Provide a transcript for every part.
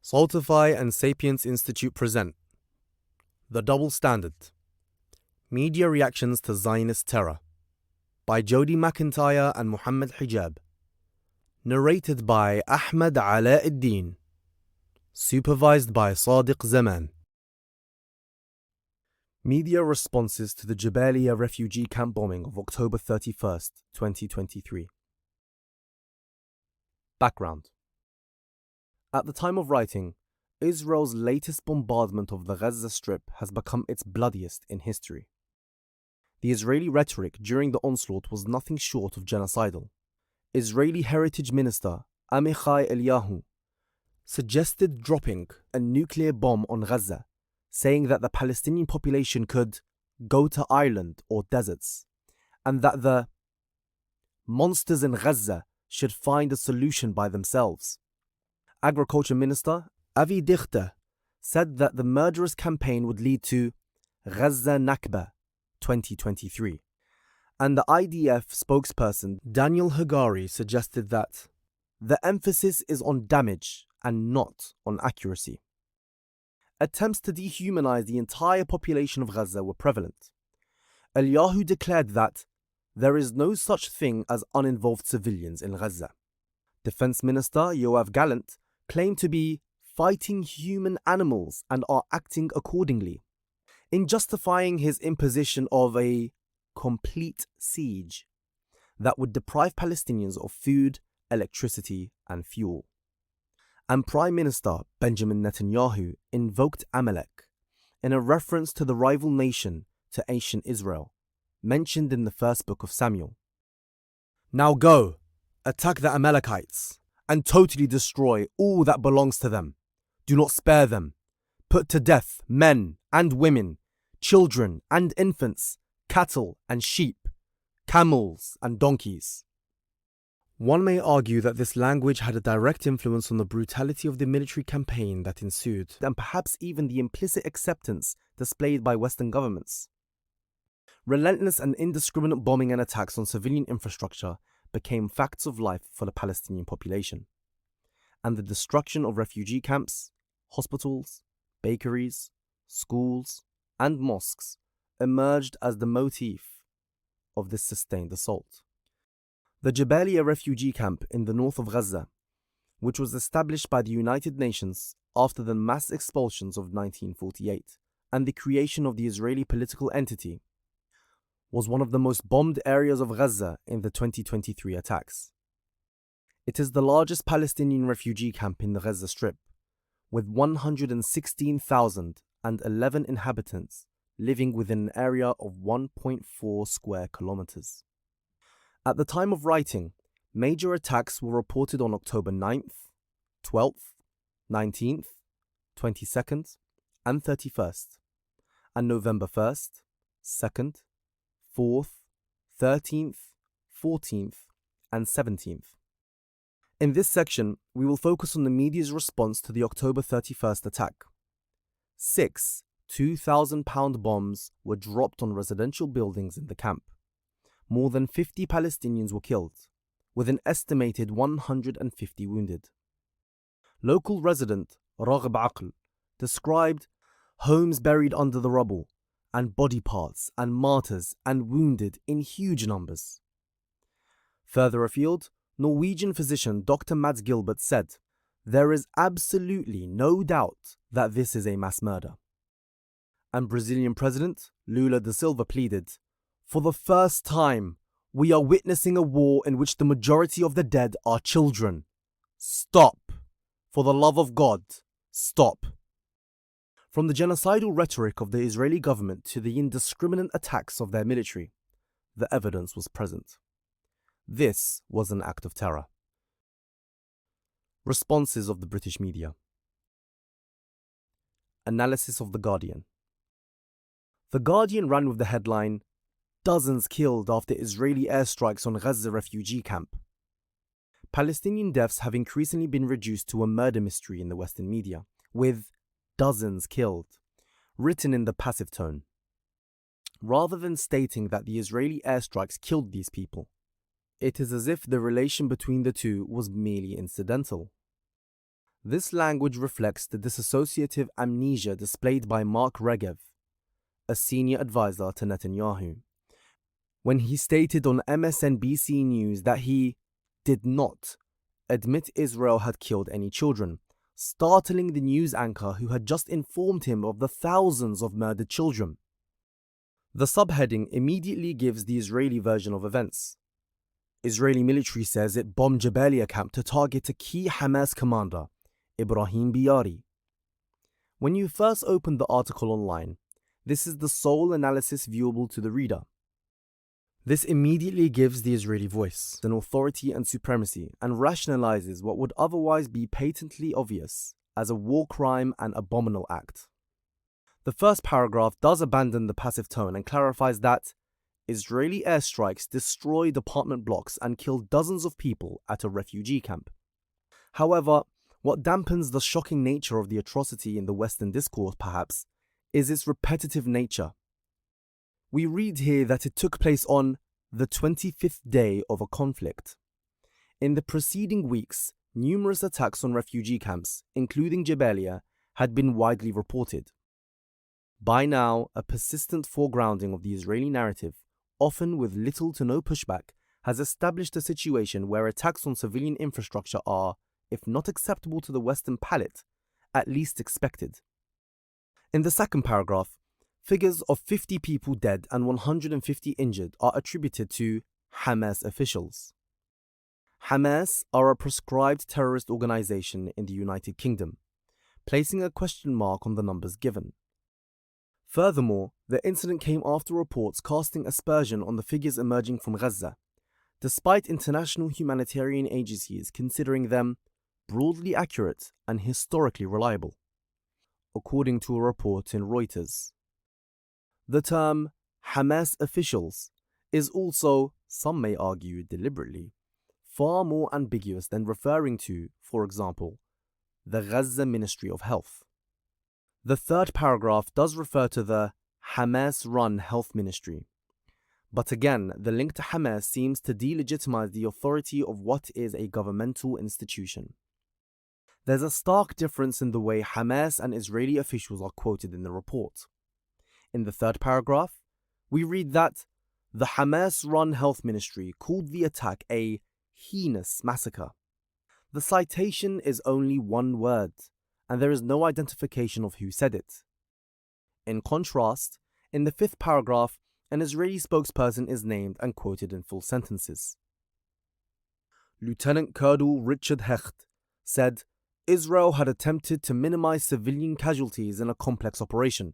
Saltify and Sapience Institute present The Double Standard Media Reactions to Zionist Terror by Jody Mcyntyre and Mohammad Hijab. Narrated by Ahmed Alauddin. Supervised by Sadiq Zaman. Media responses to the Jabalia Refugee Camp bombing of October 31st, 2023. Background. At the time of writing, Israel's latest bombardment of the Gaza Strip has become its bloodiest in history. The Israeli rhetoric during the onslaught was nothing short of genocidal. Israeli Heritage Minister Amichai Eliyahu suggested dropping a nuclear bomb on Gaza, saying that the Palestinian population could go to Ireland or deserts, and that the monsters in Gaza should find a solution by themselves. Agriculture Minister Avi Dichter said that the murderous campaign would lead to Gaza Nakba 2023. And the IDF spokesperson Daniel Hagari suggested that the emphasis is on damage and not on accuracy. Attempts to dehumanize the entire population of Gaza were prevalent. Eliyahu declared that there is no such thing as uninvolved civilians in Gaza. Defense Minister Yoav Gallant claimed to be fighting human animals and are acting accordingly, in justifying his imposition of a complete siege that would deprive Palestinians of food, electricity and fuel. And Prime Minister Benjamin Netanyahu invoked Amalek in a reference to the rival nation to ancient Israel, mentioned in the first book of Samuel. Now go, attack the Amalekites, and totally destroy all that belongs to them. Do not spare them. Put to death men and women, children and infants, cattle and sheep, camels and donkeys. One may argue that this language had a direct influence on the brutality of the military campaign that ensued, and perhaps even the implicit acceptance displayed by Western governments. Relentless and indiscriminate bombing and attacks on civilian infrastructure became facts of life for the Palestinian population, and the destruction of refugee camps, hospitals, bakeries, schools, and mosques emerged as the motif of this sustained assault. The Jabalia Refugee Camp in the north of Gaza, which was established by the United Nations after the mass expulsions of 1948 and the creation of the Israeli political entity, was one of the most bombed areas of Gaza in the 2023 attacks. It is the largest Palestinian refugee camp in the Gaza Strip, with 116,011 inhabitants living within an area of 1.4 square kilometers. At the time of writing, major attacks were reported on October 9th, 12th, 19th, 22nd, and 31st, and November 1st, 2nd, 4th, 13th, 14th, and 17th. In this section, we will focus on the media's response to the October 31st attack. 6 2,000-pound bombs were dropped on residential buildings in the camp. More than 50 Palestinians were killed, with an estimated 150 wounded. Local resident Raghib Aql described homes buried under the rubble, and body parts and martyrs and wounded in huge numbers. Further afield, Norwegian physician Dr. Mads Gilbert said, "There is absolutely no doubt that this is a mass murder." And Brazilian President Lula da Silva pleaded, "For the first time, we are witnessing a war in which the majority of the dead are children. Stop. For the love of God, stop." From the genocidal rhetoric of the Israeli government to the indiscriminate attacks of their military, the evidence was present. This was an act of terror. Responses of the British media. Analysis of The Guardian. The Guardian ran with the headline, "Dozens killed after Israeli airstrikes on Gaza refugee camp." Palestinian deaths have increasingly been reduced to a murder mystery in the Western media, with "dozens killed" written in the passive tone, rather than stating that the Israeli airstrikes killed these people. It is as if the relation between the two was merely incidental. This language reflects the dissociative amnesia displayed by Mark Regev, a senior advisor to Netanyahu, when he stated on MSNBC News that he did not admit Israel had killed any children, startling the news anchor who had just informed him of the thousands of murdered children. The subheading immediately gives the Israeli version of events. Israeli military says it bombed Jabalia camp to target a key Hamas commander, Ibrahim Biari. When you first open the article online, this is the sole analysis viewable to the reader. This immediately gives the Israeli voice an authority and supremacy and rationalizes what would otherwise be patently obvious as a war crime and abominable act. The first paragraph does abandon the passive tone and clarifies that Israeli airstrikes destroyed apartment blocks and killed dozens of people at a refugee camp. However, what dampens the shocking nature of the atrocity in the Western discourse, perhaps, is its repetitive nature. We read here that it took place on the 25th day of a conflict. In the preceding weeks, numerous attacks on refugee camps, including Jabalia, had been widely reported. By now, a persistent foregrounding of the Israeli narrative, often with little to no pushback, has established a situation where attacks on civilian infrastructure are, if not acceptable to the Western palate, at least expected. In the second paragraph, figures of 50 people dead and 150 injured are attributed to Hamas officials. Hamas are a proscribed terrorist organization in the United Kingdom, placing a question mark on the numbers given. Furthermore, the incident came after reports casting aspersion on the figures emerging from Gaza, despite international humanitarian agencies considering them broadly accurate and historically reliable, according to a report in Reuters. The term Hamas officials is also, some may argue deliberately, far more ambiguous than referring to, for example, the Gaza Ministry of Health. The third paragraph does refer to the Hamas-run health ministry, but again, the link to Hamas seems to delegitimize the authority of what is a governmental institution. There's a stark difference in the way Hamas and Israeli officials are quoted in the report. In the third paragraph, we read that the Hamas-run health ministry called the attack a heinous massacre. The citation is only one word, and there is no identification of who said it. In contrast, in the fifth paragraph, an Israeli spokesperson is named and quoted in full sentences. Lieutenant Colonel Richard Hecht said, Israel had attempted to minimize civilian casualties in a complex operation.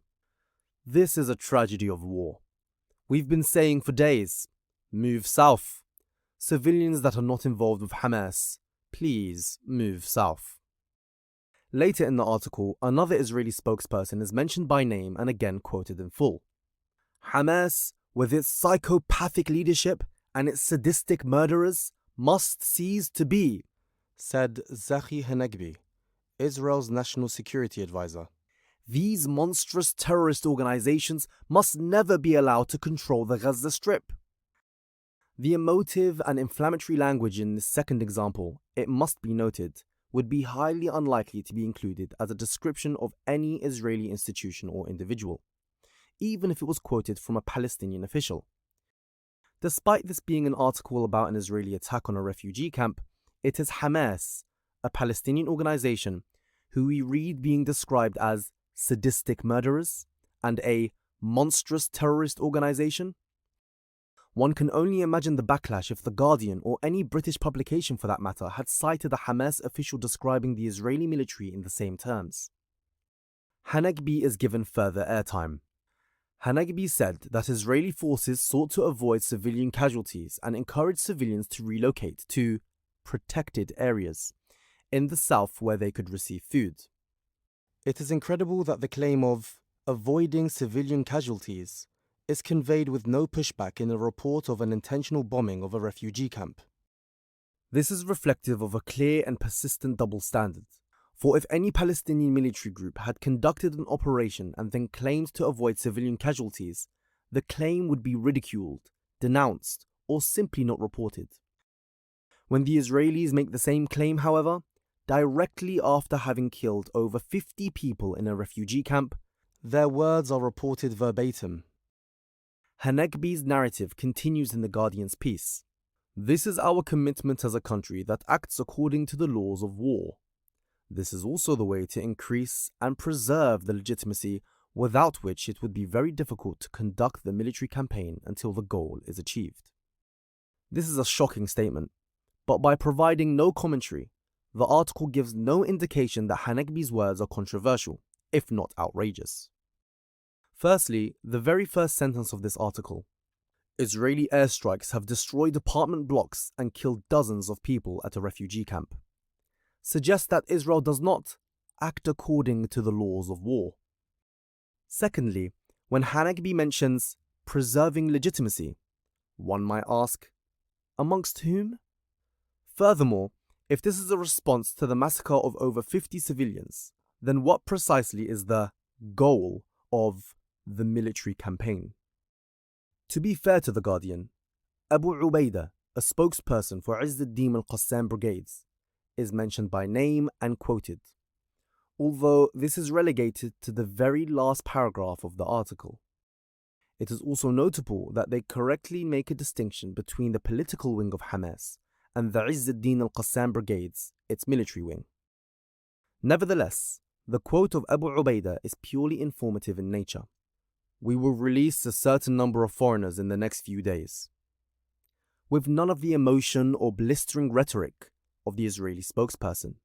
This is a tragedy of war. We've been saying for days, move south. Civilians that are not involved with Hamas, please move south. Later in the article, another Israeli spokesperson is mentioned by name and again quoted in full. Hamas, with its psychopathic leadership and its sadistic murderers, must cease to be, said Zahi Hanegbi, Israel's national security advisor. These monstrous terrorist organizations must never be allowed to control the Gaza Strip. The emotive and inflammatory language in this second example, it must be noted, would be highly unlikely to be included as a description of any Israeli institution or individual, even if it was quoted from a Palestinian official. Despite this being an article about an Israeli attack on a refugee camp, it is Hamas, a Palestinian organization, who we read being described as sadistic murderers and a monstrous terrorist organization. One can only imagine the backlash if The Guardian, or any British publication for that matter, had cited a Hamas official describing the Israeli military in the same terms. Hanegbi is given further airtime. Hanegbi said that Israeli forces sought to avoid civilian casualties and encouraged civilians to relocate to protected areas in the south where they could receive food. It is incredible that the claim of avoiding civilian casualties is conveyed with no pushback in a report of an intentional bombing of a refugee camp. This is reflective of a clear and persistent double standard, for if any Palestinian military group had conducted an operation and then claimed to avoid civilian casualties, the claim would be ridiculed, denounced, or simply not reported. When the Israelis make the same claim, however, directly after having killed over 50 people in a refugee camp. Their words are reported verbatim. Hanegbi's narrative continues in The Guardian's piece. This is our commitment as a country that acts according to the laws of war. This is also the way to increase and preserve the legitimacy without which it would be very difficult to conduct the military campaign until the goal is achieved. This is a shocking statement, but by providing no commentary, the article gives no indication that Hanegbi's words are controversial, if not outrageous. Firstly, the very first sentence of this article: Israeli airstrikes have destroyed apartment blocks and killed dozens of people at a refugee camp, suggests that Israel does not act according to the laws of war. Secondly, when Hanegbi mentions preserving legitimacy, one might ask, amongst whom? Furthermore, if this is a response to the massacre of over 50 civilians, then what precisely is the goal of the military campaign? To be fair to The Guardian, Abu Ubaidah, a spokesperson for Izz ad-Din al-Qassam brigades, is mentioned by name and quoted, although this is relegated to the very last paragraph of the article. It is also notable that they correctly make a distinction between the political wing of Hamas and the Izz ad-Din al-Qassam brigades, its military wing. Nevertheless, the quote of Abu Ubaidah is purely informative in nature. We will release a certain number of foreigners in the next few days, with none of the emotion or blistering rhetoric of the Israeli spokesperson.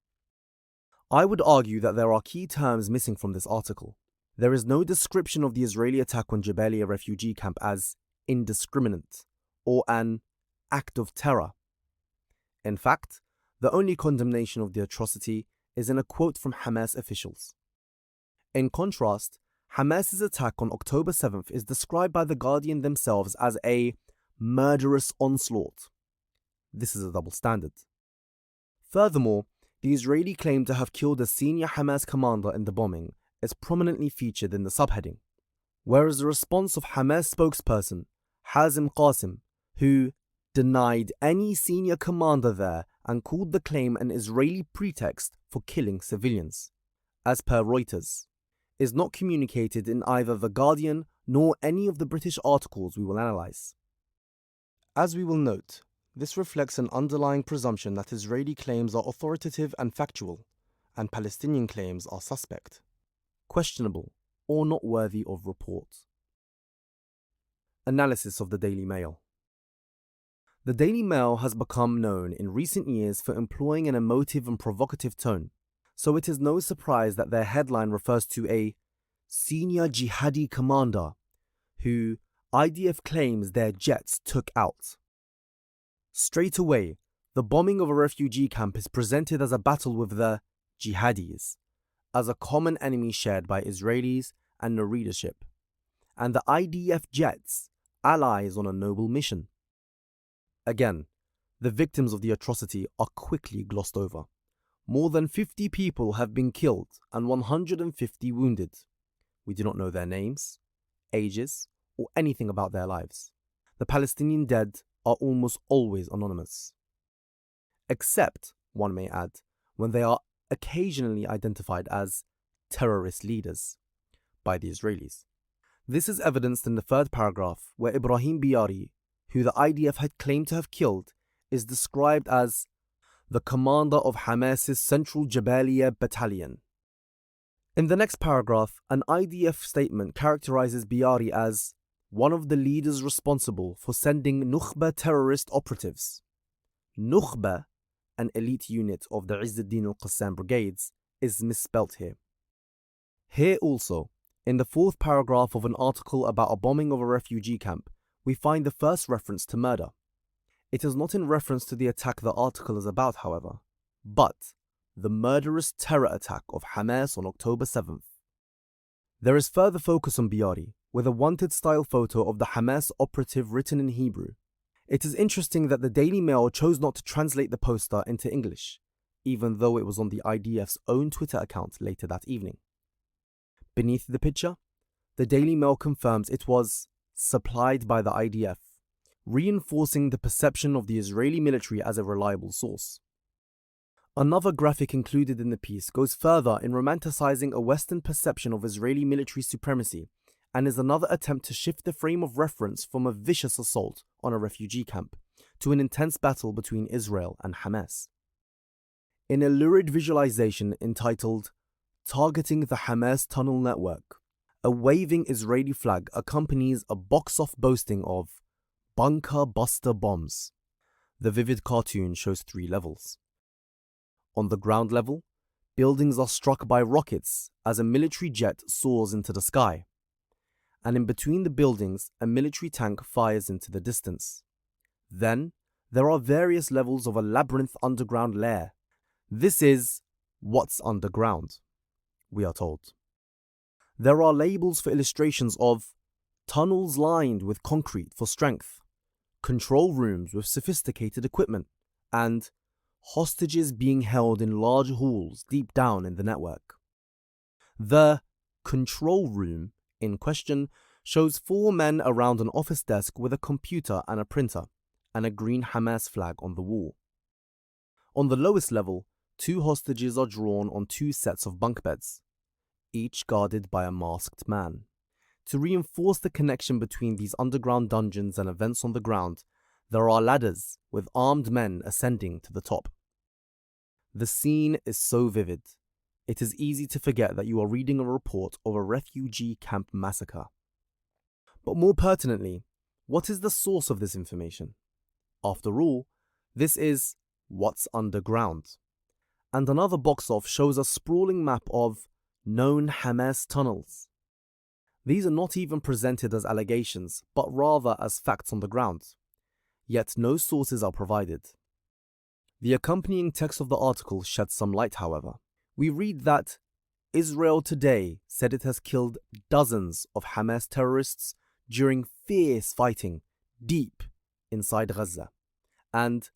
I would argue that there are key terms missing from this article. There is no description of the Israeli attack on Jabalia Refugee Camp as indiscriminate or an act of terror. In fact, the only condemnation of the atrocity is in a quote from Hamas officials. In contrast, Hamas's attack on October 7th is described by The Guardian themselves as a murderous onslaught. This is a double standard. Furthermore, the Israeli claim to have killed a senior Hamas commander in the bombing is prominently featured in the subheading, whereas the response of Hamas spokesperson Hazem Qasim, who denied any senior commander there and called the claim an Israeli pretext for killing civilians, as per Reuters, is not communicated in either The Guardian nor any of the British articles we will analyse. As we will note, this reflects an underlying presumption that Israeli claims are authoritative and factual, and Palestinian claims are suspect, questionable, or not worthy of report. Analysis of the Daily Mail. The Daily Mail has become known in recent years for employing an emotive and provocative tone, so it is no surprise that their headline refers to a senior jihadi commander who IDF claims their jets took out. Straight away, the bombing of a refugee camp is presented as a battle with the jihadis, as a common enemy shared by Israelis and the readership, and the IDF jets, allies on a noble mission. Again, the victims of the atrocity are quickly glossed over. More than 50 people have been killed and 150 wounded. We do not know their names, ages, or anything about their lives. The Palestinian dead are almost always anonymous, except, one may add, when they are occasionally identified as terrorist leaders by the Israelis. This is evidenced in the third paragraph, where Ibrahim Biari, who the IDF had claimed to have killed, is described as the commander of Hamas's Central Jabalia Battalion. In the next paragraph, an IDF statement characterizes Biari as one of the leaders responsible for sending Nukhba terrorist operatives. Nukhba, an elite unit of the Izz ad-Din al-Qassam brigades, is misspelt here. Here also, in the fourth paragraph of an article about a bombing of a refugee camp, we find the first reference to murder. It is not in reference to the attack the article is about, however, but the murderous terror attack of Hamas on October 7th. There is further focus on Biari, with a wanted-style photo of the Hamas operative written in Hebrew. It is interesting that the Daily Mail chose not to translate the poster into English, even though it was on the IDF's own Twitter account later that evening. Beneath the picture, the Daily Mail confirms it was supplied by the IDF, reinforcing the perception of the Israeli military as a reliable source. Another graphic included in the piece goes further in romanticizing a Western perception of Israeli military supremacy and is another attempt to shift the frame of reference from a vicious assault on a refugee camp to an intense battle between Israel and Hamas. In a lurid visualization entitled "Targeting the Hamas Tunnel Network," a waving Israeli flag accompanies a box-off boasting of bunker buster bombs. The vivid cartoon shows 3 levels. On the ground level, buildings are struck by rockets as a military jet soars into the sky, and in between the buildings, a military tank fires into the distance. Then, there are various levels of a labyrinth underground lair. This is what's underground, we are told. There are labels for illustrations of tunnels lined with concrete for strength, control rooms with sophisticated equipment, and hostages being held in large halls deep down in the network. The control room in question shows 4 men around an office desk with a computer and a printer, and a green Hamas flag on the wall. On the lowest level, 2 hostages are drawn on 2 sets of bunk beds, each guarded by a masked man. To reinforce the connection between these underground dungeons and events on the ground, there are ladders with armed men ascending to the top. The scene is so vivid, it is easy to forget that you are reading a report of a refugee camp massacre. But more pertinently, what is the source of this information? After all, this is what's underground. And another box-off shows a sprawling map of known Hamas tunnels. These are not even presented as allegations, but rather as facts on the ground. Yet no sources are provided. The accompanying text of the article sheds some light, however. We read that Israel Today said it has killed dozens of Hamas terrorists during fierce fighting deep inside Gaza. And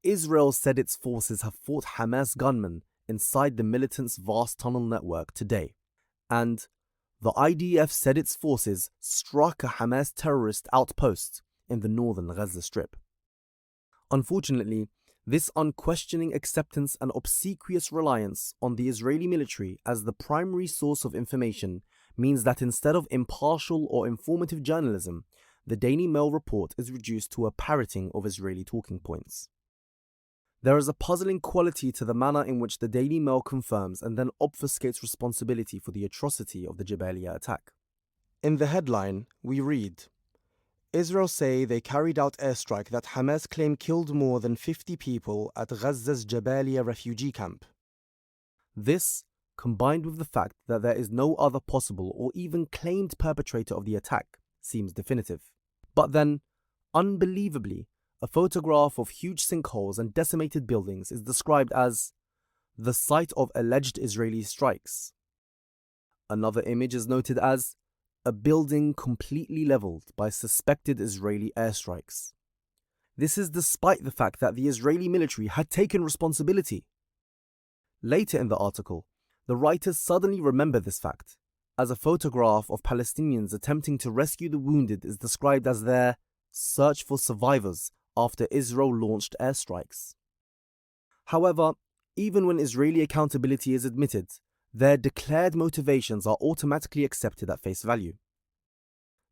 Israel said its forces have fought Hamas gunmen inside the militants' vast tunnel network today. And the IDF said its forces struck a Hamas terrorist outpost in the northern Gaza Strip. Unfortunately, this unquestioning acceptance and obsequious reliance on the Israeli military as the primary source of information means that instead of impartial or informative journalism, the Daily Mail report is reduced to a parroting of Israeli talking points. There is a puzzling quality to the manner in which the Daily Mail confirms and then obfuscates responsibility for the atrocity of the Jabalia attack. In the headline, we read, Israel say they carried out airstrike that Hamas claim killed more than 50 people at Gaza's Jabalia Refugee Camp. This, combined with the fact that there is no other possible or even claimed perpetrator of the attack, seems definitive. But then, unbelievably, a photograph of huge sinkholes and decimated buildings is described as the site of alleged Israeli strikes. Another image is noted as a building completely leveled by suspected Israeli airstrikes. This is despite the fact that the Israeli military had taken responsibility. Later in the article, the writers suddenly remember this fact, as a photograph of Palestinians attempting to rescue the wounded is described as their search for survivors after Israel launched airstrikes. However, even when Israeli accountability is admitted, their declared motivations are automatically accepted at face value.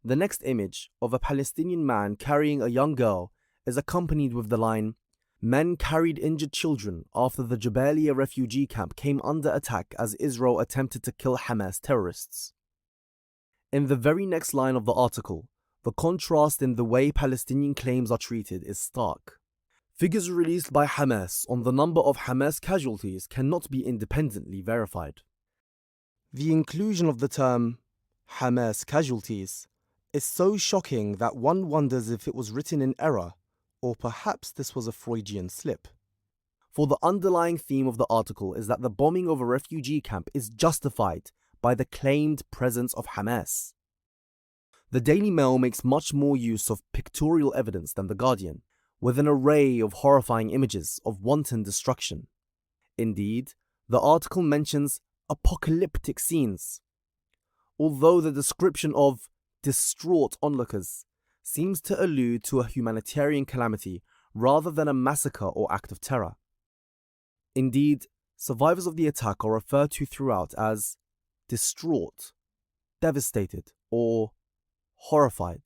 The next image of a Palestinian man carrying a young girl is accompanied with the line, "Men carried injured children after the Jabalia refugee camp came under attack as Israel attempted to kill Hamas terrorists." In the very next line of the article, the contrast in the way Palestinian claims are treated is stark. Figures released by Hamas on the number of Hamas casualties cannot be independently verified. The inclusion of the term Hamas casualties is so shocking that one wonders if it was written in error, or perhaps this was a Freudian slip. For the underlying theme of the article is that the bombing of a refugee camp is justified by the claimed presence of Hamas. The Daily Mail makes much more use of pictorial evidence than The Guardian, with an array of horrifying images of wanton destruction. Indeed, the article mentions apocalyptic scenes, although the description of distraught onlookers seems to allude to a humanitarian calamity rather than a massacre or act of terror. Indeed, survivors of the attack are referred to throughout as distraught, devastated, or horrified.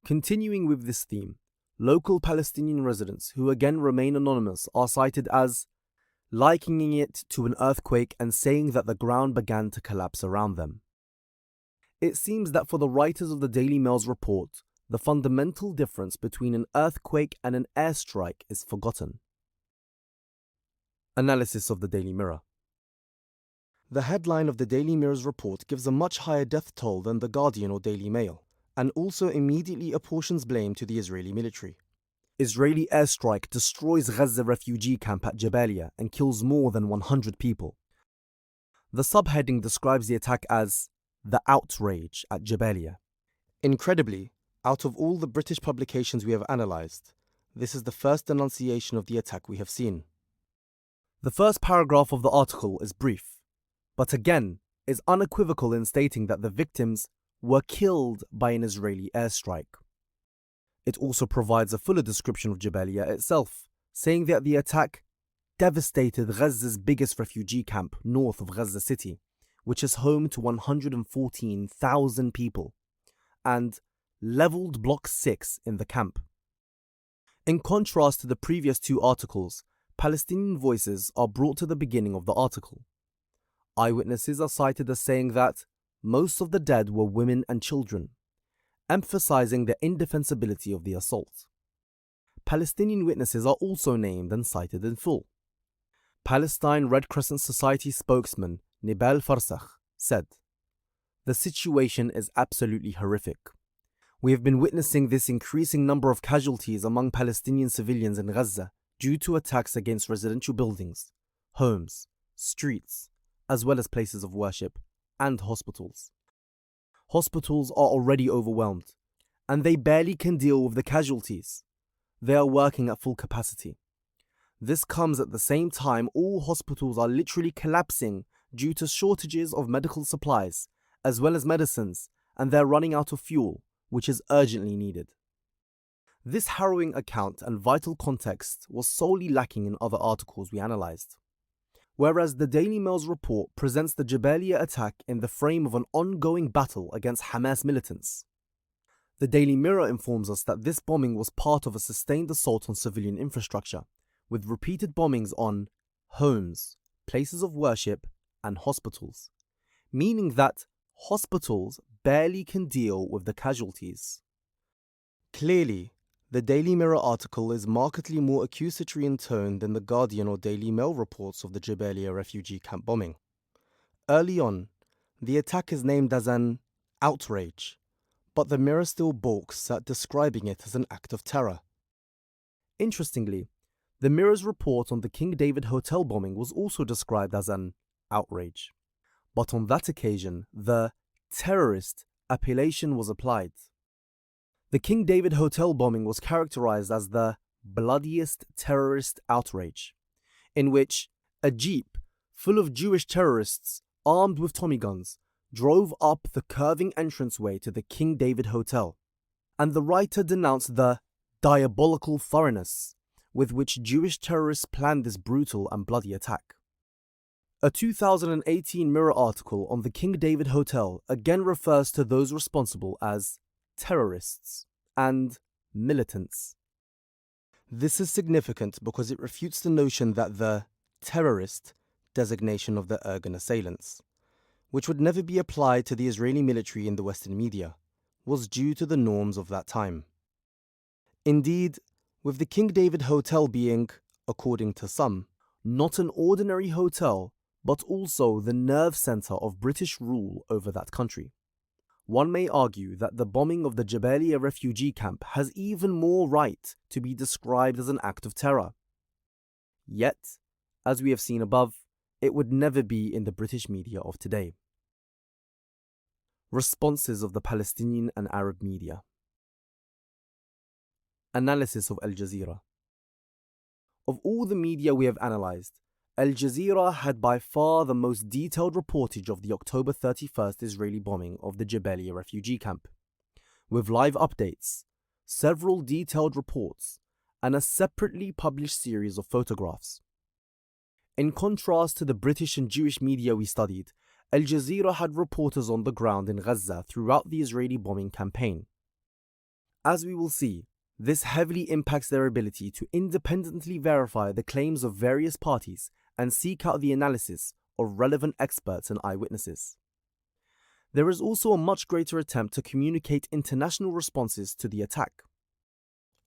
Continuing with this theme, local Palestinian residents who again remain anonymous are cited as likening it to an earthquake and saying that the ground began to collapse around them. It seems that for the writers of the Daily Mail's report, the fundamental difference between an earthquake and an airstrike is forgotten. Analysis of the Daily Mirror. The headline of the Daily Mirror's report gives a much higher death toll than The Guardian or Daily Mail, and also immediately apportions blame to the Israeli military. Israeli airstrike destroys Gaza refugee camp at Jabalia and kills more than 100 people. The subheading describes the attack as the outrage at Jabalia. Incredibly, out of all the British publications we have analysed, this is the first denunciation of the attack we have seen. The first paragraph of the article is brief, but again is unequivocal in stating that the victims were killed by an Israeli airstrike. It also provides a fuller description of Jabalia itself, saying that the attack devastated Gaza's biggest refugee camp north of Gaza City, which is home to 114,000 people, and levelled Block 6 in the camp. In contrast to the previous two articles, Palestinian voices are brought to the beginning of the article. Eyewitnesses are cited as saying that most of the dead were women and children, emphasizing the indefensibility of the assault. Palestinian witnesses are also named and cited in full. Palestine Red Crescent Society spokesman Nibal Farsakh said, "The situation is absolutely horrific. We have been witnessing this increasing number of casualties among Palestinian civilians in Gaza due to attacks against residential buildings, homes, streets, as well as places of worship and hospitals. Hospitals are already overwhelmed, and they barely can deal with the casualties. They are working at full capacity. This comes at the same time all hospitals are literally collapsing due to shortages of medical supplies, as well as medicines, and they're running out of fuel, which is urgently needed." This harrowing account and vital context was solely lacking in other articles we analysed. Whereas the Daily Mail's report presents the Jabalia attack in the frame of an ongoing battle against Hamas militants. The Daily Mirror informs us that this bombing was part of a sustained assault on civilian infrastructure, with repeated bombings on homes, places of worship, and hospitals, meaning that hospitals barely can deal with the casualties. Clearly, the Daily Mirror article is markedly more accusatory in tone than the Guardian or Daily Mail reports of the Jabalia refugee camp bombing. Early on, the attack is named as an outrage, but the Mirror still balks at describing it as an act of terror. Interestingly, the Mirror's report on the King David Hotel bombing was also described as an outrage, but on that occasion, the terrorist appellation was applied. The King David Hotel bombing was characterized as the bloodiest terrorist outrage, in which a jeep full of Jewish terrorists armed with Tommy guns drove up the curving entranceway to the King David Hotel, and the writer denounced the diabolical thoroughness with which Jewish terrorists planned this brutal and bloody attack. A 2018 Mirror article on the King David Hotel again refers to those responsible as terrorists and militants. This is significant because it refutes the notion that the terrorist designation of the Irgun assailants, which would never be applied to the Israeli military in the Western media, was due to the norms of that time. Indeed, with the King David Hotel being, according to some, not an ordinary hotel, but also the nerve centre of British rule over that country. One may argue that the bombing of the Jabalia refugee camp has even more right to be described as an act of terror. Yet, as we have seen above, it would never be in the British media of today. Responses of the Palestinian and Arab media. Analysis of Al Jazeera. Of all the media we have analysed, Al Jazeera had by far the most detailed reportage of the October 31st Israeli bombing of the Jabalia refugee camp, with live updates, several detailed reports, and a separately published series of photographs. In contrast to the British and Jewish media we studied, Al Jazeera had reporters on the ground in Gaza throughout the Israeli bombing campaign. As we will see, this heavily impacts their ability to independently verify the claims of various parties and seek out the analysis of relevant experts and eyewitnesses. There is also a much greater attempt to communicate international responses to the attack.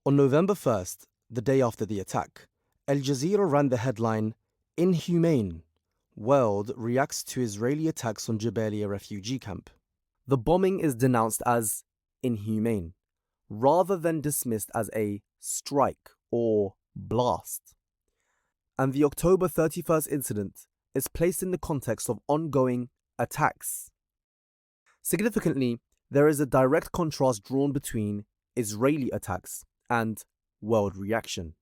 On November 1st, the day after the attack, Al Jazeera ran the headline, "Inhumane. World reacts to Israeli attacks on Jabalia Refugee Camp." The bombing is denounced as inhumane, rather than dismissed as a strike or blast. And the October 31st incident is placed in the context of ongoing attacks. Significantly, there is a direct contrast drawn between Israeli attacks and world reaction,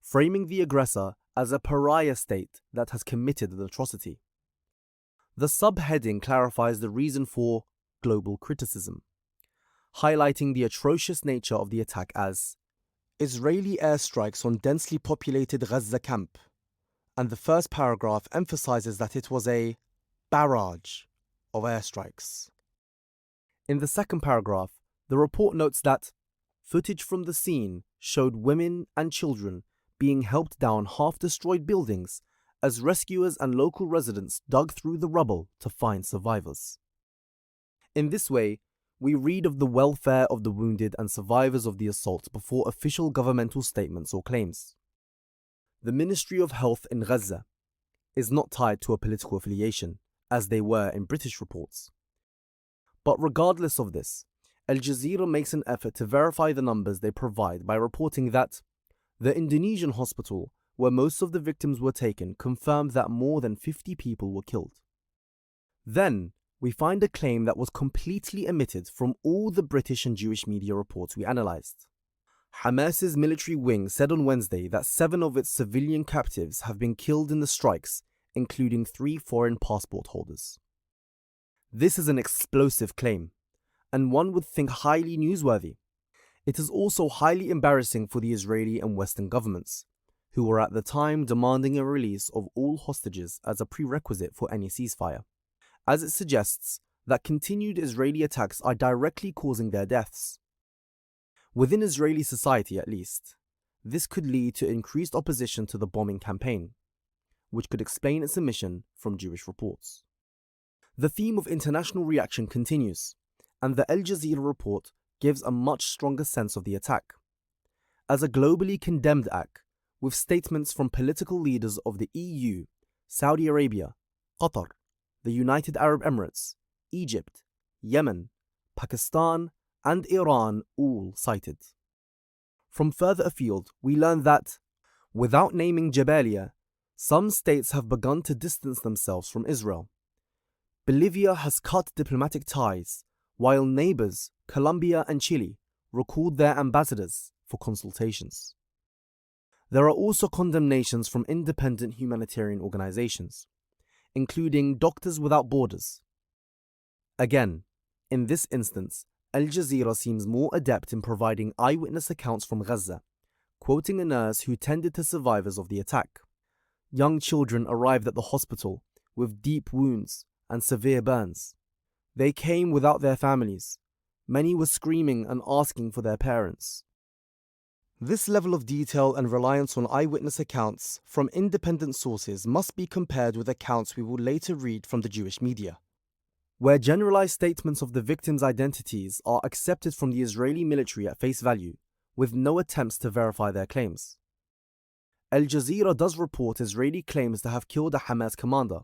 framing the aggressor as a pariah state that has committed an atrocity. The subheading clarifies the reason for global criticism, highlighting the atrocious nature of the attack as Israeli airstrikes on densely populated Gaza camp, and the first paragraph emphasizes that it was a barrage of airstrikes. In the second paragraph, the report notes that footage from the scene showed women and children being helped down half-destroyed buildings as rescuers and local residents dug through the rubble to find survivors. In this way, we read of the welfare of the wounded and survivors of the assault before official governmental statements or claims. The Ministry of Health in Gaza is not tied to a political affiliation, as they were in British reports. But regardless of this, Al Jazeera makes an effort to verify the numbers they provide by reporting that the Indonesian hospital where most of the victims were taken confirmed that more than 50 people were killed. Then, we find a claim that was completely omitted from all the British and Jewish media reports we analysed. Hamas's military wing said on Wednesday that 7 of its civilian captives have been killed in the strikes, including 3 foreign passport holders. This is an explosive claim, and one would think highly newsworthy. It is also highly embarrassing for the Israeli and Western governments, who were at the time demanding a release of all hostages as a prerequisite for any ceasefire, as it suggests that continued Israeli attacks are directly causing their deaths. Within Israeli society at least, this could lead to increased opposition to the bombing campaign, which could explain its omission from Jewish reports. The theme of international reaction continues, and the Al Jazeera report gives a much stronger sense of the attack. As a globally condemned act, with statements from political leaders of the EU, Saudi Arabia, Qatar, the United Arab Emirates, Egypt, Yemen, Pakistan, and Iran all cited. From further afield, we learn that, without naming Jabalia, some states have begun to distance themselves from Israel. Bolivia has cut diplomatic ties, while neighbors Colombia and Chile recalled their ambassadors for consultations. There are also condemnations from independent humanitarian organizations, including Doctors Without Borders. Again, in this instance, Al Jazeera seems more adept in providing eyewitness accounts from Gaza, quoting a nurse who tended to survivors of the attack. Young children arrived at the hospital with deep wounds and severe burns. They came without their families. Many were screaming and asking for their parents. This level of detail and reliance on eyewitness accounts from independent sources must be compared with accounts we will later read from the Jewish media, where generalized statements of the victims' identities are accepted from the Israeli military at face value, with no attempts to verify their claims. Al Jazeera does report Israeli claims to have killed a Hamas commander,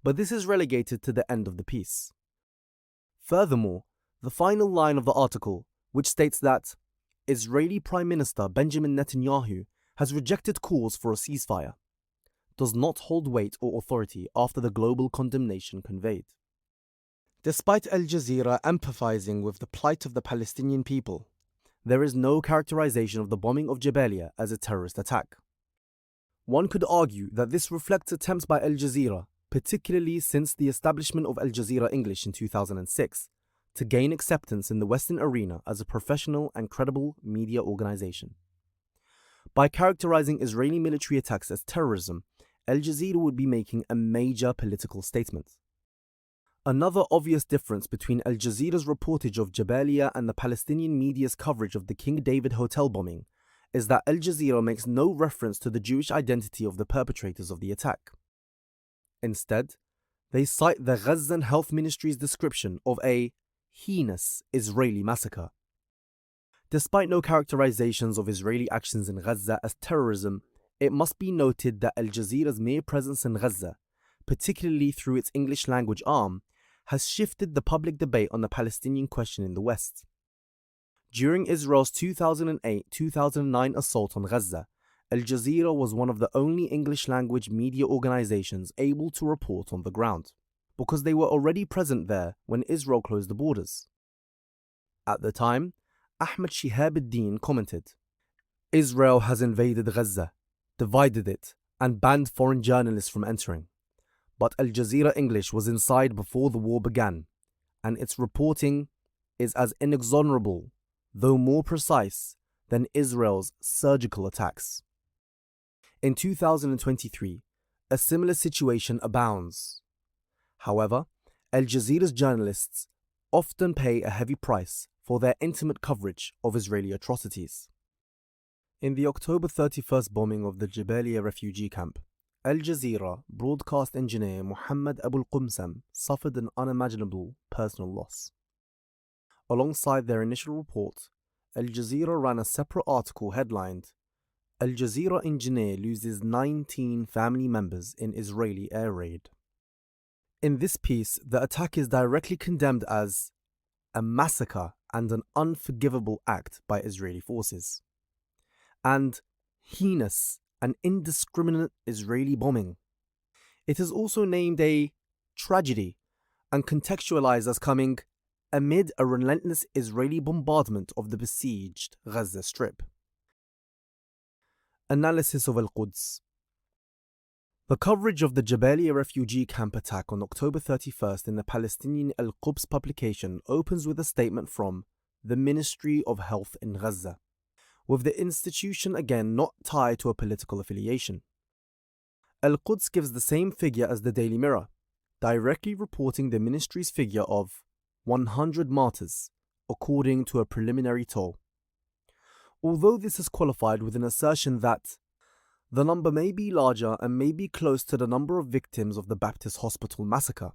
but this is relegated to the end of the piece. Furthermore, the final line of the article, which states that Israeli Prime Minister Benjamin Netanyahu has rejected calls for a ceasefire, does not hold weight or authority after the global condemnation conveyed. Despite Al Jazeera empathizing with the plight of the Palestinian people, there is no characterization of the bombing of Jabalia as a terrorist attack. One could argue that this reflects attempts by Al Jazeera, particularly since the establishment of Al Jazeera English in 2006, to gain acceptance in the Western arena as a professional and credible media organization. By characterizing Israeli military attacks as terrorism, Al Jazeera would be making a major political statement. Another obvious difference between Al Jazeera's reportage of Jabalia and the Palestinian media's coverage of the King David Hotel bombing is that Al Jazeera makes no reference to the Jewish identity of the perpetrators of the attack. Instead, they cite the Gazan Health Ministry's description of a heinous Israeli massacre. Despite no characterizations of Israeli actions in Gaza as terrorism, it must be noted that Al Jazeera's mere presence in Gaza, particularly through its English language arm, has shifted the public debate on the Palestinian question in the West. During Israel's 2008-2009 assault on Gaza, Al Jazeera was one of the only English-language media organizations able to report on the ground, because they were already present there when Israel closed the borders. At the time, Ahmad Shihab ad-Din commented, "Israel has invaded Gaza, divided it, and banned foreign journalists from entering. But Al Jazeera English was inside before the war began, and its reporting is as inexorable, though more precise, than Israel's surgical attacks." In 2023, a similar situation abounds. However, Al Jazeera's journalists often pay a heavy price for their intimate coverage of Israeli atrocities. In the October 31st bombing of the Jabalia Refugee Camp, Al Jazeera broadcast engineer Mohammad Qumsam suffered an unimaginable personal loss. Alongside their initial report, Al Jazeera ran a separate article headlined, "Al Jazeera engineer loses 19 family members in Israeli air raid." In this piece, the attack is directly condemned as a massacre and an unforgivable act by Israeli forces, and heinous and indiscriminate Israeli bombing. It is also named a tragedy and contextualized as coming amid a relentless Israeli bombardment of the besieged Gaza Strip. Analysis of Al-Quds. The coverage of the Jabalia Refugee Camp attack on October 31st in the Palestinian Al-Quds publication opens with a statement from the Ministry of Health in Gaza, with the institution again not tied to a political affiliation. Al-Quds gives the same figure as the Daily Mirror, directly reporting the ministry's figure of 100 martyrs, according to a preliminary toll. Although this is qualified with an assertion that the number may be larger and may be close to the number of victims of the Baptist Hospital massacre,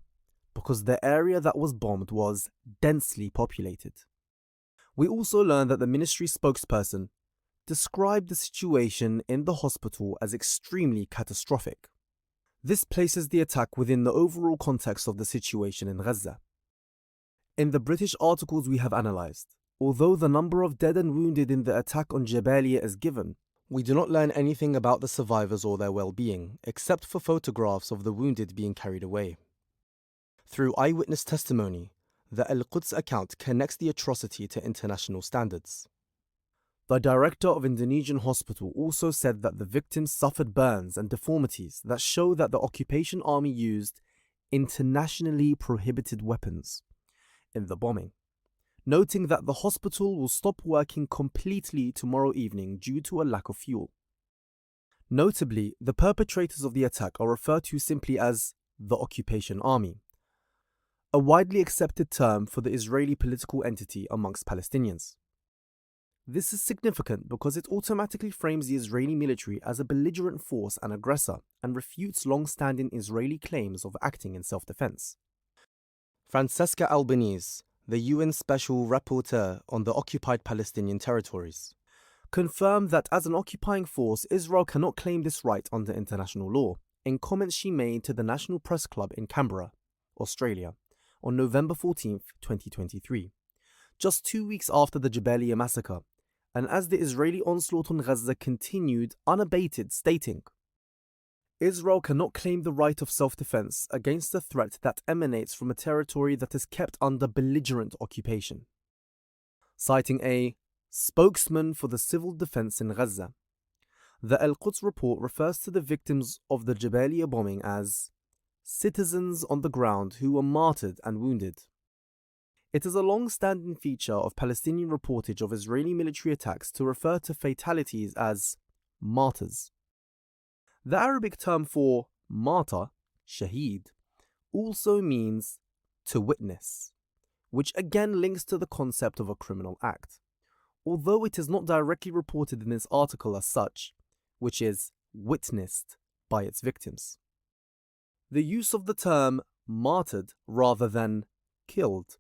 because the area that was bombed was densely populated. We also learned that the ministry spokesperson described the situation in the hospital as extremely catastrophic. This places the attack within the overall context of the situation in Gaza. In the British articles we have analysed, although the number of dead and wounded in the attack on Jabalia is given, we do not learn anything about the survivors or their well-being, except for photographs of the wounded being carried away. Through eyewitness testimony, the Al-Quds account connects the atrocity to international standards. The director of Indonesian hospital also said that the victims suffered burns and deformities that show that the occupation army used internationally prohibited weapons in the bombing, noting that the hospital will stop working completely tomorrow evening due to a lack of fuel. Notably, the perpetrators of the attack are referred to simply as the occupation army, a widely accepted term for the Israeli political entity amongst Palestinians. This is significant because it automatically frames the Israeli military as a belligerent force and aggressor and refutes long-standing Israeli claims of acting in self-defense. Francesca Albanese, the UN Special Rapporteur on the occupied Palestinian territories, confirmed that as an occupying force, Israel cannot claim this right under international law, in comments she made to the National Press Club in Canberra, Australia, on November 14, 2023, just 2 weeks after the Jabalia massacre, and as the Israeli onslaught on Gaza continued unabated, stating, "Israel cannot claim the right of self-defense against a threat that emanates from a territory that is kept under belligerent occupation." Citing a spokesman for the civil defense in Gaza, the Al-Quds report refers to the victims of the Jabalia bombing as citizens on the ground who were martyred and wounded. It is a long-standing feature of Palestinian reportage of Israeli military attacks to refer to fatalities as martyrs. The Arabic term for martyr, shaheed, also means to witness, which again links to the concept of a criminal act, although it is not directly reported in this article as such, which is witnessed by its victims. The use of the term martyred rather than killed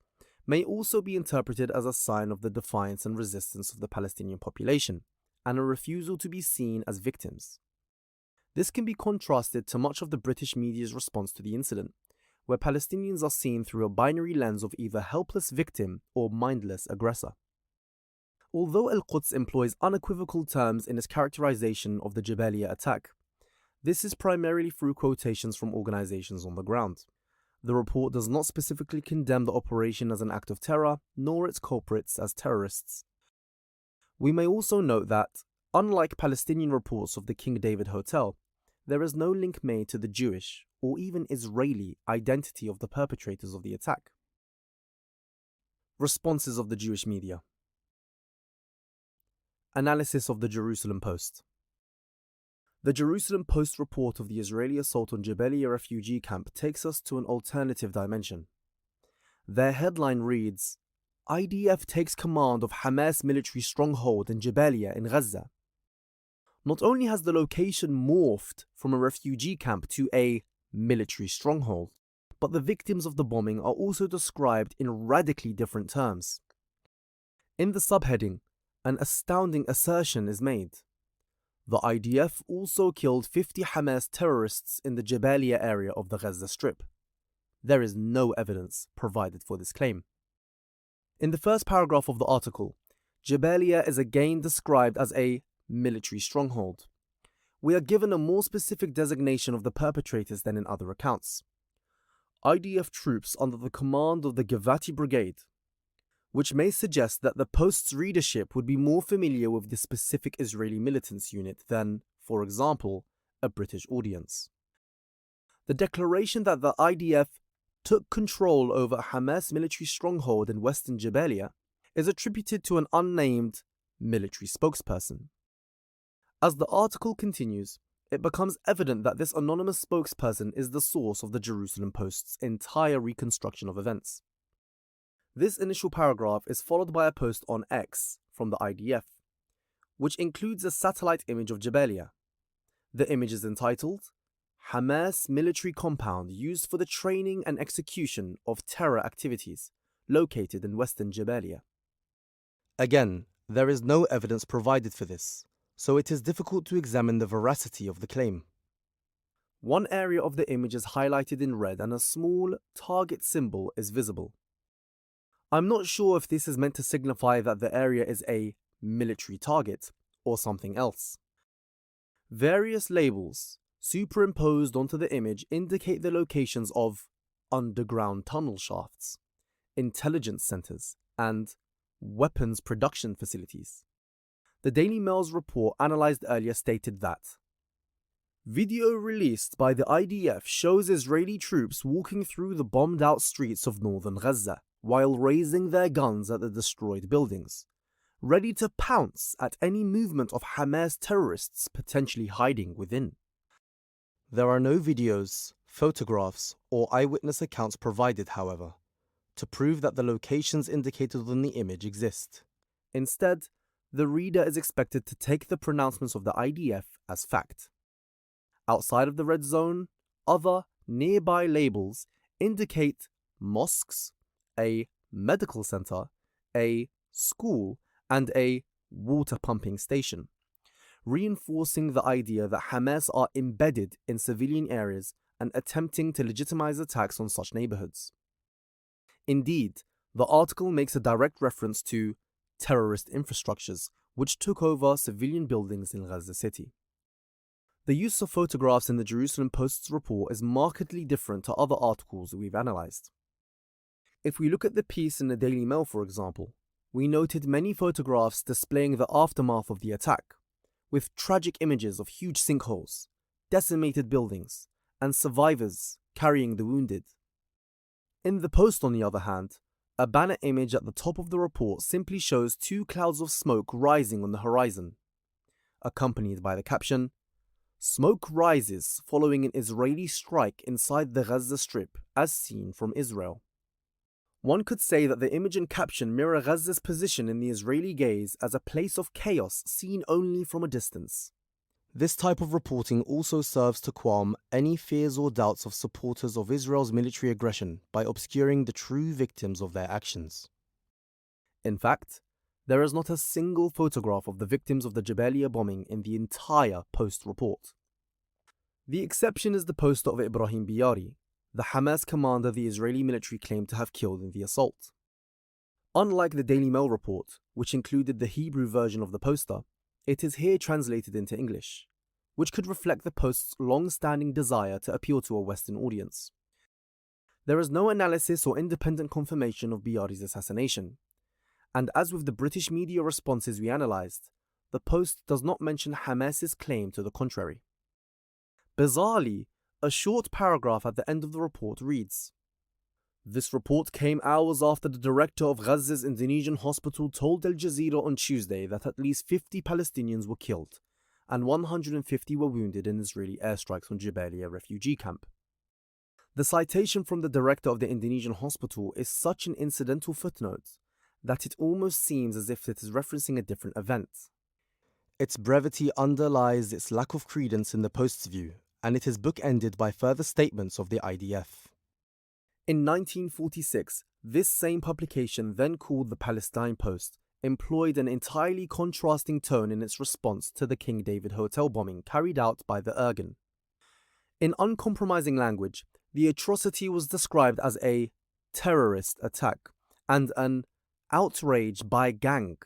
may also be interpreted as a sign of the defiance and resistance of the Palestinian population, and a refusal to be seen as victims. This can be contrasted to much of the British media's response to the incident, where Palestinians are seen through a binary lens of either helpless victim or mindless aggressor. Although Al-Quds employs unequivocal terms in its characterization of the Jabalia attack, this is primarily through quotations from organizations on the ground. The report does not specifically condemn the operation as an act of terror, nor its culprits as terrorists. We may also note that, unlike Palestinian reports of the King David Hotel, there is no link made to the Jewish or even Israeli identity of the perpetrators of the attack. Responses of the Jewish media. Analysis of the Jerusalem Post. The Jerusalem Post report of the Israeli assault on Jabalia Refugee Camp takes us to an alternative dimension. Their headline reads, "IDF takes command of Hamas military stronghold in Jabalia in Gaza." Not only has the location morphed from a refugee camp to a military stronghold, but the victims of the bombing are also described in radically different terms. In the subheading, an astounding assertion is made. The IDF also killed 50 Hamas terrorists in the Jabalia area of the Gaza Strip. There is no evidence provided for this claim. In the first paragraph of the article, Jabalia is again described as a military stronghold. We are given a more specific designation of the perpetrators than in other accounts. IDF troops under the command of the Givati Brigade, which may suggest that the Post's readership would be more familiar with the specific Israeli militants unit than, for example, a British audience. The declaration that the IDF took control over a Hamas military stronghold in western Jabalia is attributed to an unnamed military spokesperson. As the article continues, it becomes evident that this anonymous spokesperson is the source of the Jerusalem Post's entire reconstruction of events. This initial paragraph is followed by a post on X from the IDF, which includes a satellite image of Jabalia. The image is entitled, "Hamas Military Compound Used for the Training and Execution of Terror Activities, Located in Western Jabalia." Again, there is no evidence provided for this, so it is difficult to examine the veracity of the claim. One area of the image is highlighted in red and a small target symbol is visible. I'm not sure if this is meant to signify that the area is a military target or something else. Various labels superimposed onto the image indicate the locations of underground tunnel shafts, intelligence centers, and weapons production facilities. The Daily Mail's report analysed earlier stated that video released by the IDF shows Israeli troops walking through the bombed-out streets of northern Gaza while raising their guns at the destroyed buildings, ready to pounce at any movement of Hamas terrorists potentially hiding within. There are no videos, photographs, or eyewitness accounts provided, however, to prove that the locations indicated on the image exist. Instead, the reader is expected to take the pronouncements of the IDF as fact. Outside of the red zone, other nearby labels indicate mosques, a medical center, a school, and a water pumping station, reinforcing the idea that Hamas are embedded in civilian areas and attempting to legitimize attacks on such neighborhoods. Indeed, the article makes a direct reference to terrorist infrastructures which took over civilian buildings in Gaza City. The use of photographs in the Jerusalem Post's report is markedly different to other articles we've analysed. If we look at the piece in the Daily Mail, for example, we noted many photographs displaying the aftermath of the attack, with tragic images of huge sinkholes, decimated buildings, and survivors carrying the wounded. In the Post, on the other hand, a banner image at the top of the report simply shows two clouds of smoke rising on the horizon, accompanied by the caption, Smoke rises following an Israeli strike inside the Gaza Strip, as seen from Israel. One could say that the image and caption mirror Gaza's position in the Israeli gaze as a place of chaos seen only from a distance. This type of reporting also serves to qualm any fears or doubts of supporters of Israel's military aggression by obscuring the true victims of their actions. In fact, there is not a single photograph of the victims of the Jabalia bombing in the entire Post report. The exception is the poster of Ibrahim Biari, the Hamas commander the Israeli military claimed to have killed in the assault. Unlike the Daily Mail report, which included the Hebrew version of the poster, it is here translated into English, which could reflect the Post's long-standing desire to appeal to a Western audience. There is no analysis or independent confirmation of Biari's assassination, and as with the British media responses we analysed, the Post does not mention Hamas's claim to the contrary. Bizarrely, a short paragraph at the end of the report reads, "This report came hours after the director of Gaza's Indonesian hospital told Al Jazeera on Tuesday that at least 50 Palestinians were killed and 150 were wounded in Israeli airstrikes on Jabalia Refugee Camp." The citation from the director of the Indonesian hospital is such an incidental footnote that it almost seems as if it is referencing a different event. Its brevity underlies its lack of credence in the Post's view, and it is bookended by further statements of the IDF. In 1946, this same publication, then called the Palestine Post, employed an entirely contrasting tone in its response to the King David Hotel bombing carried out by the Irgun. In uncompromising language, the atrocity was described as a terrorist attack and an outrage by gang.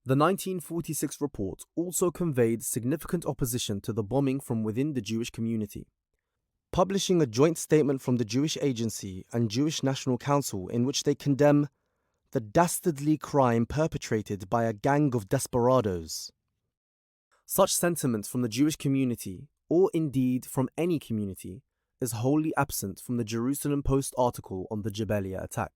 The 1946 report also conveyed significant opposition to the bombing from within the Jewish community, publishing a joint statement from the Jewish Agency and Jewish National Council in which they condemn the dastardly crime perpetrated by a gang of desperados. Such sentiment from the Jewish community, or indeed from any community, is wholly absent from the Jerusalem Post article on the Jabalia attack.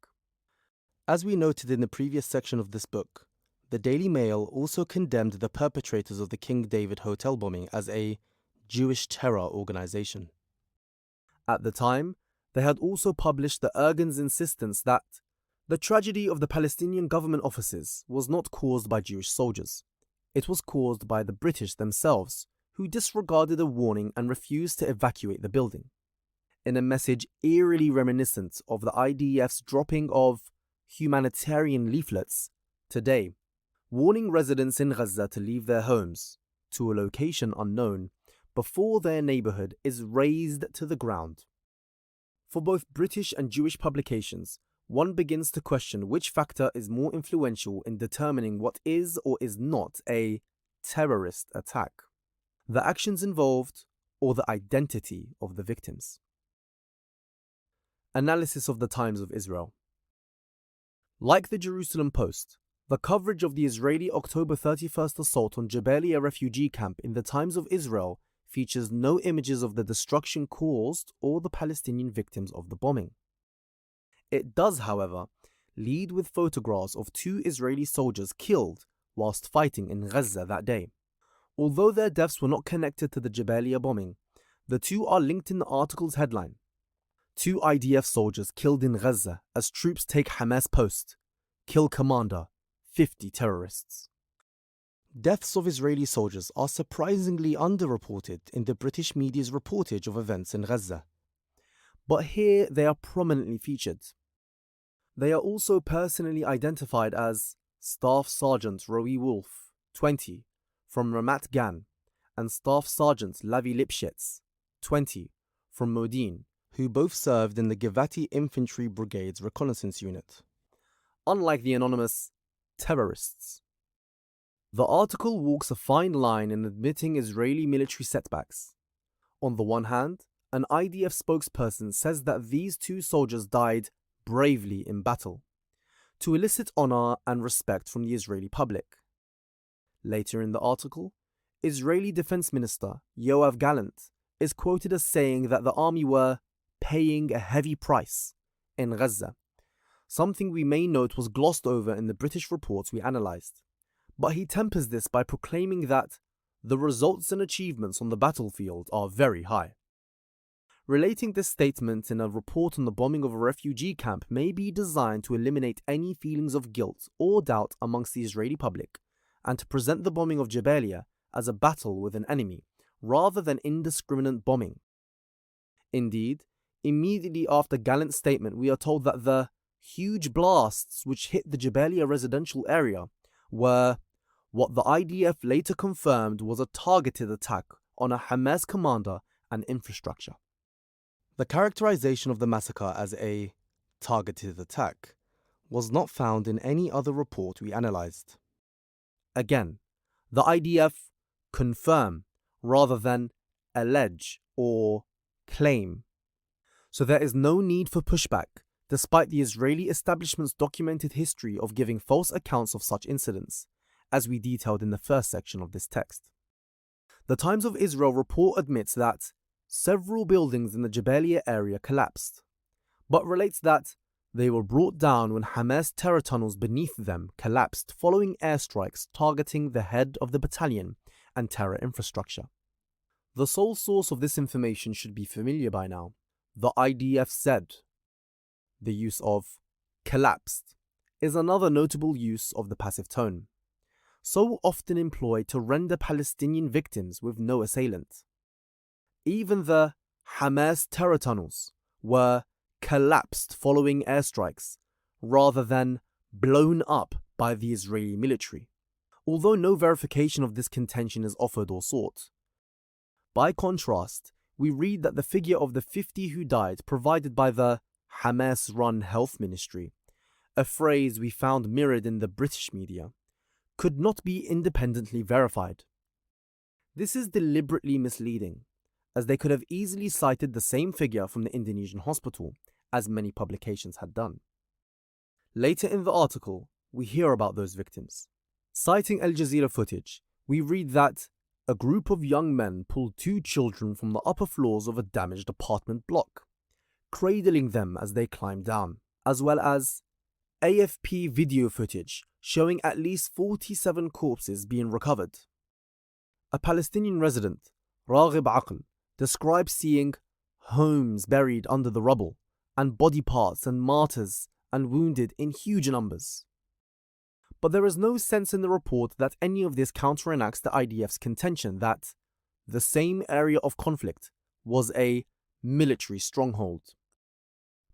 As we noted in the previous section of this book, the Daily Mail also condemned the perpetrators of the King David Hotel bombing as a Jewish terror organization. At the time, they had also published the Irgun's insistence that the tragedy of the Palestinian government offices was not caused by Jewish soldiers. It was caused by the British themselves, who disregarded a warning and refused to evacuate the building. In a message eerily reminiscent of the IDF's dropping of humanitarian leaflets today, warning residents in Gaza to leave their homes to a location unknown before their neighborhood is razed to the ground. For both British and Jewish publications, one begins to question which factor is more influential in determining what is or is not a terrorist attack: the actions involved or the identity of the victims. Analysis of the Times of Israel. Like the Jerusalem Post, the coverage of the Israeli October 31st assault on Jabalia Refugee Camp in the Times of Israel features no images of the destruction caused or the Palestinian victims of the bombing. It does, however, lead with photographs of 2 Israeli soldiers killed whilst fighting in Gaza that day. Although their deaths were not connected to the Jabalia bombing, the 2 are linked in the article's headline: 2 IDF soldiers killed in Gaza as troops take Hamas post. Kill commander, 50 terrorists. Deaths of Israeli soldiers are surprisingly underreported in the British media's reportage of events in Gaza. But here they are prominently featured. They are also personally identified as Staff Sergeant Roe Wolf, 20, from Ramat Gan, and Staff Sergeant Lavi Lipschitz, 20, from Modin, who both served in the Givati Infantry Brigade's reconnaissance unit. Unlike the anonymous terrorists. The article walks a fine line in admitting Israeli military setbacks. On the one hand, an IDF spokesperson says that these 2 soldiers died bravely in battle, to elicit honor and respect from the Israeli public. Later in the article, Israeli Defense Minister Yoav Gallant is quoted as saying that the army were paying a heavy price in Gaza, something we may note was glossed over in the British reports we analysed. But he tempers this by proclaiming that the results and achievements on the battlefield are very high. Relating this statement in a report on the bombing of a refugee camp may be designed to eliminate any feelings of guilt or doubt amongst the Israeli public, and to present the bombing of Jabalia as a battle with an enemy, rather than indiscriminate bombing. Indeed, immediately after Gallant's statement, we are told that the huge blasts which hit the Jabalia residential area were what the IDF later confirmed was a targeted attack on a Hamas commander and infrastructure. The characterization of the massacre as a targeted attack was not found in any other report we analysed. Again, the IDF confirm rather than allege or claim. So there is no need for pushback, despite the Israeli establishment's documented history of giving false accounts of such incidents, as we detailed in the first section of this text. The Times of Israel report admits that several buildings in the Jabalia area collapsed, but relates that they were brought down when Hamas terror tunnels beneath them collapsed following airstrikes targeting the head of the battalion and terror infrastructure. The sole source of this information should be familiar by now. The IDF said. The use of collapsed is another notable use of the passive tone, so often employed to render Palestinian victims with no assailant. Even the Hamas terror tunnels were collapsed following airstrikes, rather than blown up by the Israeli military, although no verification of this contention is offered or sought. By contrast, we read that the figure of the 50 who died provided by the Hamas-run health ministry, a phrase we found mirrored in the British media, could not be independently verified. This is deliberately misleading, as they could have easily cited the same figure from the Indonesian hospital, as many publications had done. Later in the article, we hear about those victims. Citing Al Jazeera footage, we read that a group of young men pulled 2 children from the upper floors of a damaged apartment block, cradling them as they climbed down, as well as AFP video footage showing at least 47 corpses being recovered. A Palestinian resident, Raghib Aql, describes seeing homes buried under the rubble, and body parts and martyrs and wounded in huge numbers. But there is no sense in the report that any of this counterenacts the IDF's contention that the same area of conflict was a military stronghold.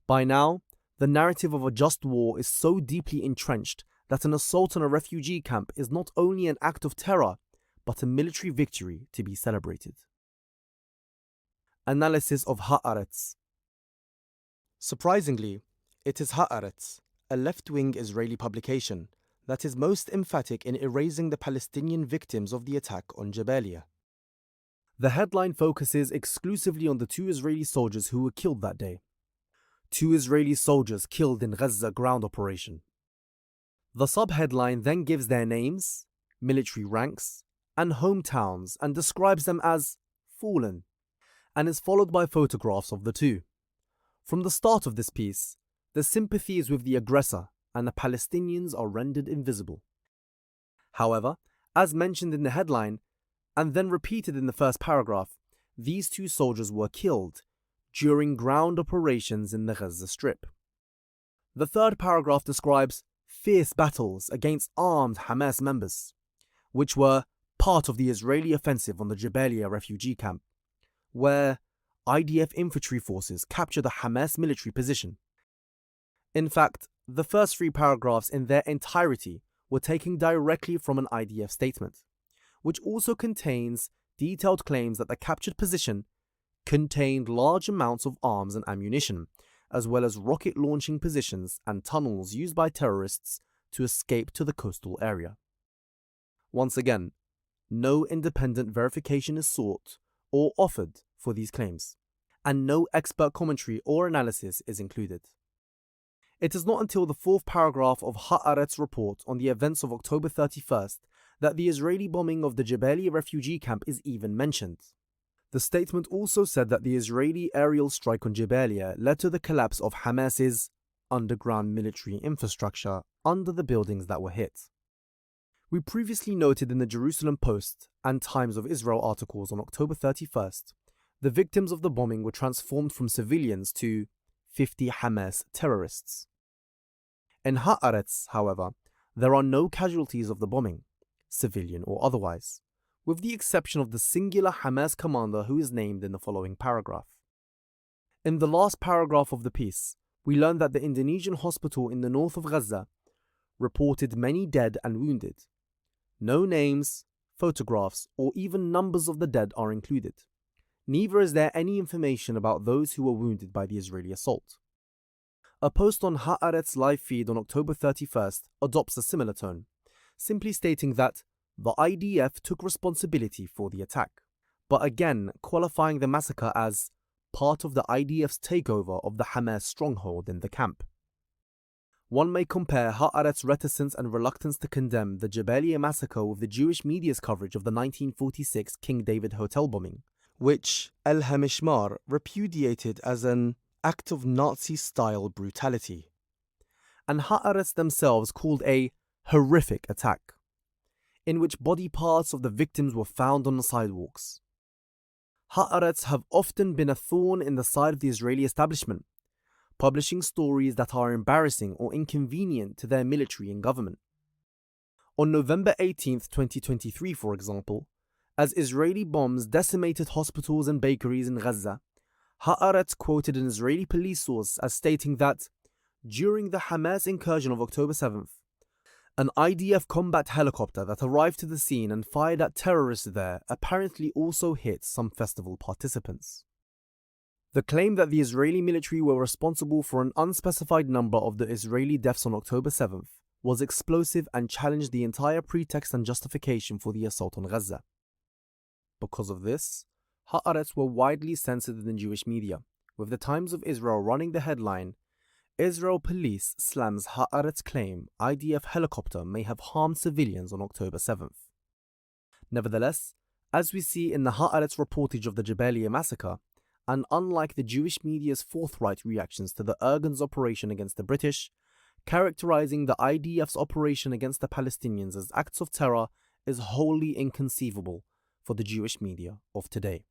By now, the narrative of a just war is so deeply entrenched that an assault on a refugee camp is not only an act of terror, but a military victory to be celebrated. Analysis of Haaretz. Surprisingly, it is Haaretz, a left-wing Israeli publication, that is most emphatic in erasing the Palestinian victims of the attack on Jabalia. The headline focuses exclusively on the 2 Israeli soldiers who were killed that day. 2 Israeli soldiers killed in Gaza ground operation. The subheadline then gives their names, military ranks, and hometowns and describes them as fallen, and is followed by photographs of the 2. From the start of this piece, the sympathy is with the aggressor and the Palestinians are rendered invisible. However, as mentioned in the headline, and then repeated in the first paragraph, these 2 soldiers were killed during ground operations in the Gaza Strip. The third paragraph describes fierce battles against armed Hamas members, which were part of the Israeli offensive on the Jabalia refugee camp, where IDF infantry forces captured a Hamas military position. In fact, the first 3 paragraphs in their entirety were taken directly from an IDF statement, which also contains detailed claims that the captured position contained large amounts of arms and ammunition, as well as rocket launching positions and tunnels used by terrorists to escape to the coastal area. Once again, no independent verification is sought or offered for these claims, and no expert commentary or analysis is included. It is not until the 4th paragraph of Haaretz's report on the events of October 31st that the Israeli bombing of the Jabalia refugee camp is even mentioned. The statement also said that the Israeli aerial strike on Jabalia led to the collapse of Hamas's underground military infrastructure under the buildings that were hit. We previously noted in the Jerusalem Post and Times of Israel articles on October 31st, the victims of the bombing were transformed from civilians to 50 Hamas terrorists. In Haaretz, however, there are no casualties of the bombing, civilian or otherwise, with the exception of the singular Hamas commander who is named in the following paragraph. In the last paragraph of the piece, we learn that the Indonesian hospital in the north of Gaza reported many dead and wounded. No names, photographs, or even numbers of the dead are included. Neither is there any information about those who were wounded by the Israeli assault. A post on Haaretz's live feed on October 31st adopts a similar tone, simply stating that the IDF took responsibility for the attack, but again qualifying the massacre as part of the IDF's takeover of the Hamas stronghold in the camp. One may compare Haaretz's reticence and reluctance to condemn the Jabalia massacre with the Jewish media's coverage of the 1946 King David Hotel bombing, which El Hamishmar repudiated as an act of Nazi-style brutality, and Haaretz themselves called a horrific attack, in which body parts of the victims were found on the sidewalks. Haaretz have often been a thorn in the side of the Israeli establishment, publishing stories that are embarrassing or inconvenient to their military and government. On November 18, 2023, for example, as Israeli bombs decimated hospitals and bakeries in Gaza, Haaretz quoted an Israeli police source as stating that during the Hamas incursion of October 7th, an IDF combat helicopter that arrived to the scene and fired at terrorists there apparently also hit some festival participants. The claim that the Israeli military were responsible for an unspecified number of the Israeli deaths on October 7th was explosive and challenged the entire pretext and justification for the assault on Gaza. Because of this, Haaretz were widely censored in the Jewish media, with the Times of Israel running the headline, "Israel police slams Haaretz claim IDF helicopter may have harmed civilians on October 7th. Nevertheless, as we see in the Haaretz reportage of the Jabalia massacre, and unlike the Jewish media's forthright reactions to the Irgun's operation against the British, characterizing the IDF's operation against the Palestinians as acts of terror is wholly inconceivable for the Jewish media of today.